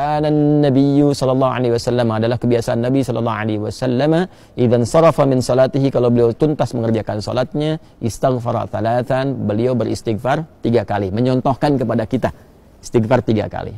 kana an-nabiyyu sallallahu alaihi wasallam, adalah kebiasaan Nabi sallallahu alaihi wasallam, idzan sarafa min salatihi, kalau beliau tuntas mengerjakan salatnya, istaghfara thalathan, beliau beristighfar 3 kali, menyontohkan kepada kita istighfar 3 kali.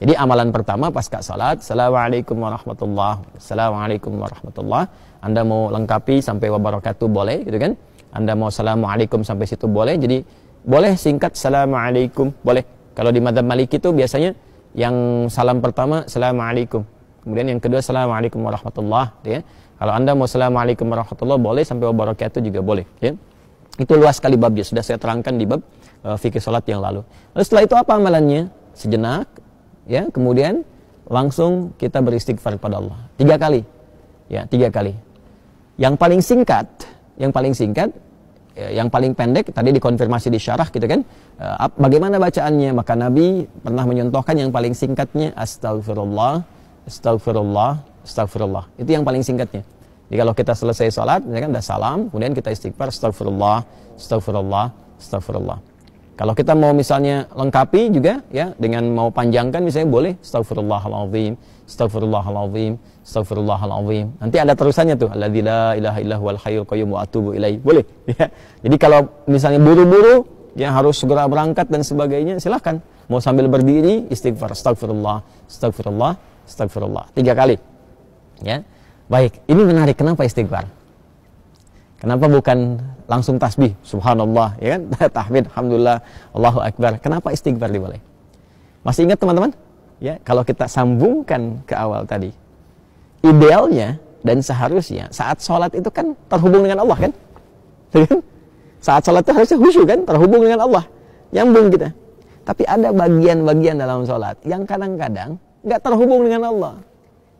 Jadi amalan pertama pasca salat, assalamualaikum warahmatullah, assalamualaikum warahmatullah. Anda mau lengkapi sampai wabarakatuh boleh, gitu kan? Anda mau assalamualaikum sampai situ boleh. Jadi boleh singkat assalamualaikum, boleh. Kalau di madzhab Maliki itu biasanya yang salam pertama assalamualaikum, kemudian yang kedua assalamualaikum warahmatullah, ya. Kalau Anda mau assalamualaikum warahmatullah boleh, sampai wabarakatuh juga boleh, ya. Itu luas sekali babnya, sudah saya terangkan di bab fikih salat yang lalu. Lalu setelah itu apa amalannya? Sejenak, ya, kemudian langsung kita beristighfar kepada Allah 3 kali, ya, 3 kali. Yang paling singkat, yang paling pendek tadi dikonfirmasi di syarah, gitu kan? Bagaimana bacaannya? Maka Nabi pernah menyontohkan yang paling singkatnya astagfirullah, astagfirullah, astagfirullah. Itu yang paling singkatnya. Jadi kalau kita selesai salat, misalkan udah salam, kemudian kita istighfar astagfirullah, astagfirullah, astagfirullah. Kalau kita mau misalnya lengkapi juga, ya, dengan mau panjangkan misalnya boleh astagfirullahalazim, astagfirullahalazim, astagfirullahalazim. Nanti ada terusannya tuh, alladzi la ilaha illa huwal hayyul qayyum wa atubu ilaihi. Boleh, ya. Jadi kalau misalnya buru-buru, ya, harus segera berangkat dan sebagainya, silahkan. Mau sambil berdiri istighfar astagfirullah, astagfirullah, astagfirullah 3 kali. Ya. Baik, ini menarik, kenapa istighfar? Kenapa bukan langsung tasbih, subhanallah, ya kan? Tahmid, alhamdulillah, Allahu akbar. Kenapa istighfar dimulai? Masih ingat teman-teman? Ya, kalau kita sambungkan ke awal tadi, idealnya dan seharusnya saat sholat itu kan terhubung dengan Allah, kan? Saat sholat itu harusnya khusyuk, kan? Terhubung dengan Allah, nyambung kita. Tapi ada bagian-bagian dalam sholat yang kadang-kadang nggak terhubung dengan Allah.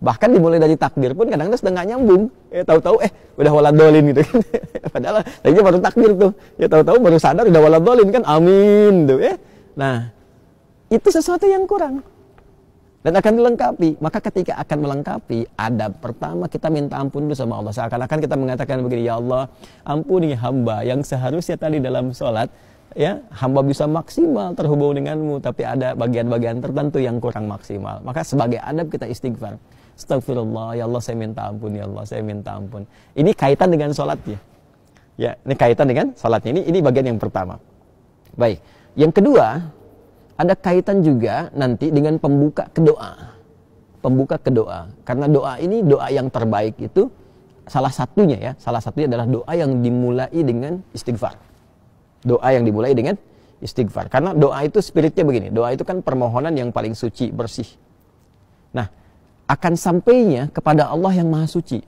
Bahkan dimulai dari takbir pun kadang-kadang sudah nggak nyambung. Ya, tahu-tahu udah waladolin gitu kan. Padahal tadinya baru takbir tuh. Ya, tahu-tahu baru sadar udah waladolin kan. Amin tuh, ya. Nah, itu sesuatu yang kurang dan akan dilengkapi. Maka ketika akan melengkapi, adab pertama kita minta ampun dulu sama Allah. Seakan-akan kita mengatakan begini, ya Allah, ampuni hamba yang seharusnya tadi dalam sholat, ya, hamba bisa maksimal terhubung denganmu, tapi ada bagian-bagian tertentu yang kurang maksimal. Maka sebagai adab kita istighfar. Astagfirullah, ya Allah saya minta ampun, ya Allah saya minta ampun. Ini kaitan dengan sholatnya. Ya, ini kaitan dengan sholatnya. Ini bagian yang pertama. Baik. Yang kedua, ada kaitan juga nanti dengan pembuka ke doa. Pembuka ke doa. Karena doa ini doa yang terbaik itu salah satunya adalah doa yang dimulai dengan istighfar. Doa yang dimulai dengan istighfar. Karena doa itu spiritnya begini. Doa itu kan permohonan yang paling suci, bersih. Nah, akan sampainya kepada Allah yang maha suci.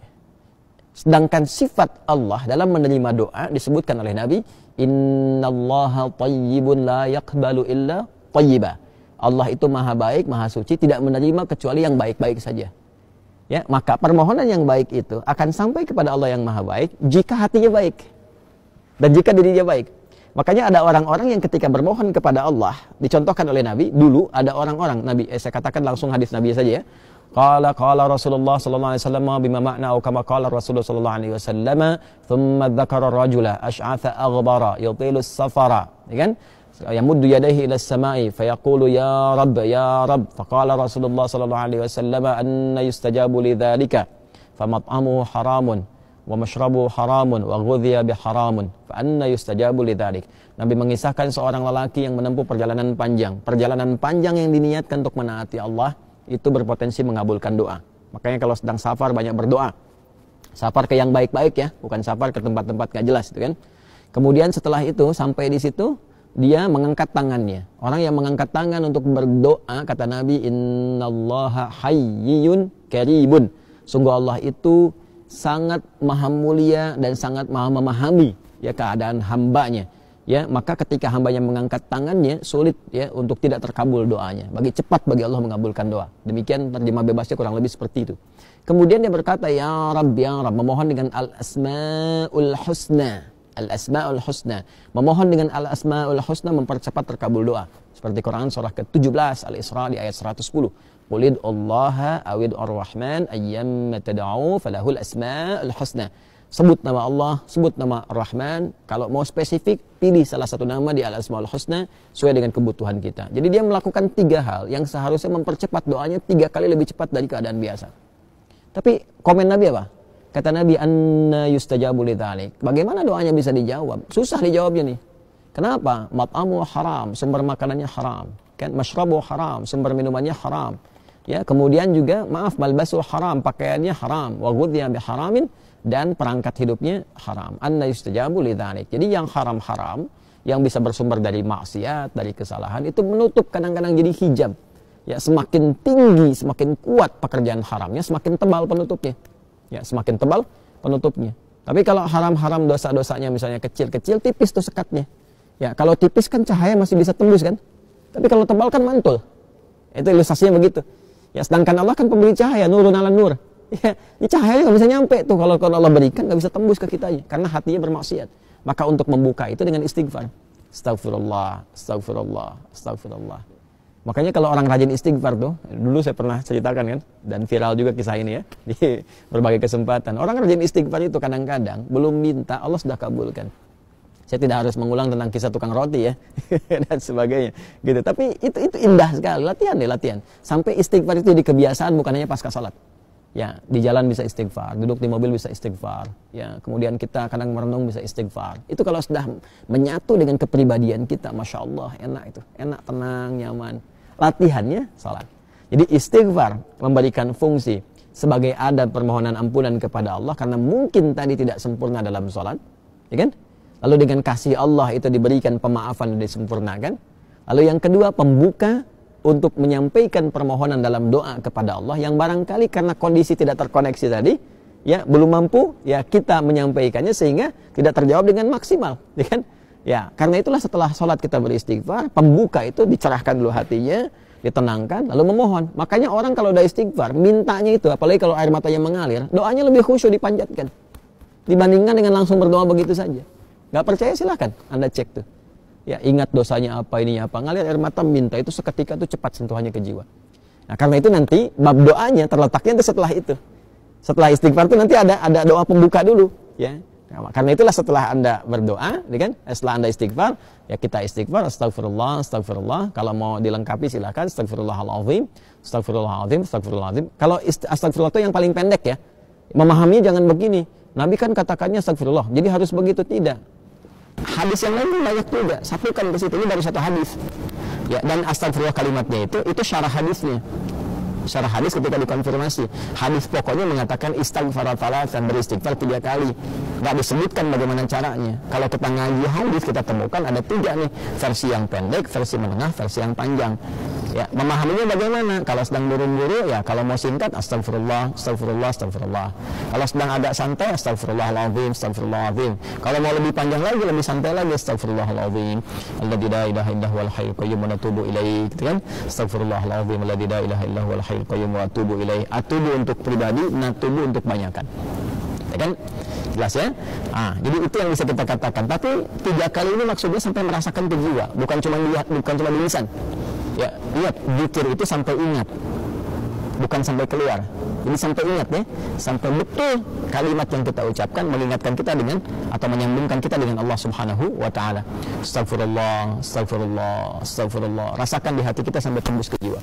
Sedangkan sifat Allah dalam menerima doa disebutkan oleh Nabi, innallaha thayyibun la yaqbalu illa thayyiba. Allah itu maha baik, maha suci, tidak menerima kecuali yang baik-baik saja. Ya, maka permohonan yang baik itu akan sampai kepada Allah yang maha baik jika hatinya baik dan jika dirinya baik. Makanya ada orang-orang yang ketika bermohon kepada Allah, dicontohkan oleh Nabi, dulu ada orang-orang, Nabi, saya katakan langsung hadis Nabi saja, ya. Qala Rasulullah sallallahu alaihi wasallam bima ma'na atau kama qala Rasulullah sallallahu alaihi wasallam, thumma dzakara rajula asy'atha aghbara yutilu as-safara, ya kan? Yamuddu yadayhi ila as-sama'i fayaqulu ya Rabb, ya Rabb. Faqala Rasulullah sallallahu alaihi wasallam, anna yustajabu lidzalika famat'amuhu haramun wa mashrabuhu haramun wa ghudhiya biharamun fa anna yustajabu lidzalik. Nabi mengisahkan seorang lelaki yang menempuh perjalanan panjang yang diniatkan untuk menaati Allah, itu berpotensi mengabulkan doa. Makanya kalau sedang safar banyak berdoa. Safar ke yang baik-baik, ya, bukan safar ke tempat-tempat gak jelas, gitu kan. Kemudian setelah itu sampai di situ dia mengangkat tangannya. Orang yang mengangkat tangan untuk berdoa, kata Nabi, innallaha hayyun karibun. Sungguh Allah itu sangat maha mulia dan sangat maha memahami, ya, keadaan hambanya. Ya, maka ketika hambanya mengangkat tangannya, sulit, ya, untuk tidak terkabul doanya. Cepat bagi Allah mengabulkan doa. Demikian terjemah bebasnya kurang lebih seperti itu. Kemudian dia berkata, ya Rabb, ya Rabb, memohon dengan al-asma'ul husna. Al-asma'ul husna. Memohon dengan al-asma'ul husna mempercepat terkabul doa. Seperti Quran surah ke-17 Al-Isra di ayat 110. Qulid Allaha awid ar-Rahman ayyamma tad'u falahul asma'ul husna. Sebut nama Allah, sebut nama Ar-Rahman. Kalau mau spesifik, pilih salah satu nama di Al-Asmaul Husna sesuai dengan kebutuhan kita. Jadi dia melakukan 3 hal yang seharusnya mempercepat doanya 3 kali lebih cepat dari keadaan biasa. Tapi komen Nabi apa? Kata Nabi, anna yustajabu lidzalik. Bagaimana doanya bisa dijawab? Susah dijawabnya nih. Kenapa? Mat'amu haram, sumber makanannya haram. Kan masyrabu haram, sumber minumannya haram. Ya, kemudian juga maaf, malbasu haram, pakaiannya haram, wa ghudhiya biharamin, dan perangkat hidupnya haram. Anna yustajabu lidzalik. Jadi yang haram-haram yang bisa bersumber dari maksiat, dari kesalahan itu menutup, kadang-kadang jadi hijab. Ya, semakin tinggi, semakin kuat pekerjaan haramnya, semakin tebal penutupnya. Ya, semakin tebal penutupnya. Tapi kalau haram-haram dosa-dosanya misalnya kecil-kecil, tipis tuh sekatnya. Ya, kalau tipis kan cahaya masih bisa tembus kan? Tapi kalau tebal kan mantul. Itu ilustrasinya begitu. Ya, sedangkan Allah kan pemberi cahaya, nurun ala nur. Ya, ini cahayanya nggak bisa nyampe tuh kalau Allah berikan, nggak bisa tembus ke kitanya karena hatinya bermaksiat. Maka untuk membuka itu dengan istighfar. Astagfirullah, astagfirullah, astagfirullah. Makanya kalau orang rajin istighfar tuh, dulu saya pernah ceritakan kan, dan viral juga kisah ini ya di berbagai kesempatan. Orang rajin istighfar itu kadang-kadang belum minta Allah sudah kabulkan. Saya tidak harus mengulang tentang kisah tukang roti ya dan sebagainya gitu. Tapi itu indah sekali, latihan deh, latihan. Sampai istighfar itu di kebiasaan, bukan hanya pasca salat. Ya, di jalan bisa istighfar, duduk di mobil bisa istighfar. Ya, kemudian kita kadang merenung bisa istighfar. Itu kalau sudah menyatu dengan kepribadian kita, masya Allah, enak itu, enak, tenang, nyaman. Latihannya salat. Jadi istighfar memberikan fungsi sebagai adab permohonan ampunan kepada Allah karena mungkin tadi tidak sempurna dalam salat, ya kan? Lalu dengan kasih Allah itu diberikan pemaafan dan disempurnakan. Lalu yang kedua, pembuka untuk menyampaikan permohonan dalam doa kepada Allah yang barangkali karena kondisi tidak terkoneksi tadi, ya belum mampu, ya kita menyampaikannya sehingga tidak terjawab dengan maksimal, ya kan? Ya, karena itulah setelah sholat kita beristighfar, pembuka itu dicerahkan dulu hatinya, ditenangkan, lalu memohon. Makanya orang kalau udah istighfar, mintanya itu, apalagi kalau air matanya mengalir, doanya lebih khusyuk dipanjatkan dibandingkan dengan langsung berdoa begitu saja. Gak percaya silahkan Anda cek tuh. Ya, ingat dosanya apa, ininya apa, ngalir air mata, minta itu seketika itu cepat sentuhannya ke jiwa. Nah, karena itu nanti bab doanya terletaknya itu setelah itu. Setelah istighfar itu nanti ada doa pembuka dulu, ya. Nah, karena itulah setelah Anda berdoa, ya kan? Setelah Anda istighfar, ya kita istighfar, astagfirullah, astagfirullah. Kalau mau dilengkapi silakan, astagfirullahaladzim, astagfirullahaladzim, astagfirullahaladzim. Kalau astagfirullah itu yang paling pendek ya. Memahami jangan begini. Nabi kan katakannya astagfirullah, jadi harus begitu, tidak. Hadis yang lain pun banyak juga, satukan ke situ, ini baru satu hadis. Ya, dan astagfirullah kalimatnya itu syarah hadisnya. Syarah hadis ketika dikonfirmasi, hadis pokoknya mengatakan istighfar thalatsan, beristighfar 3 kali. Nggak disebutkan bagaimana caranya. Kalau kita ngaji hadis kita temukan ada 3 nih, versi yang pendek, versi menengah, versi yang panjang. Ya, memahaminya bagaimana? Kalau sedang buru-buru, ya kalau mau singkat astagfirullah, astagfirullah, astagfirullah. Kalau sedang agak santai, astagfirullahaladzim, astagfirullahaladzim. Kalau mau lebih panjang lagi, lebih santai lagi, astagfirullahaladzim. Alladzi la ilaha illa huwal hayyul qayyum wa natubu ilaih, gitu kan? Astagfirullahaladzim, alladzi la ilaha illa huwal hayyul qayyum wa atubu ilaih. Atubu untuk pribadi, natubu untuk banyakan. Ya kan? Jelas ya? Jadi itu yang bisa kita katakan. Tapi 3 kali ini maksudnya sampai merasakan ke jiwa, bukan cuma lihat, bukan cuma di lisan. Ya, lihat, zikir itu sampai ingat, bukan sampai keluar. Jadi sampai ingat ya, sampai betul kalimat yang kita ucapkan mengingatkan kita dengan atau menyambungkan kita dengan Allah Subhanahu wa taala. Astagfirullah, astagfirullah, astagfirullah. Rasakan di hati kita sampai tembus ke jiwa.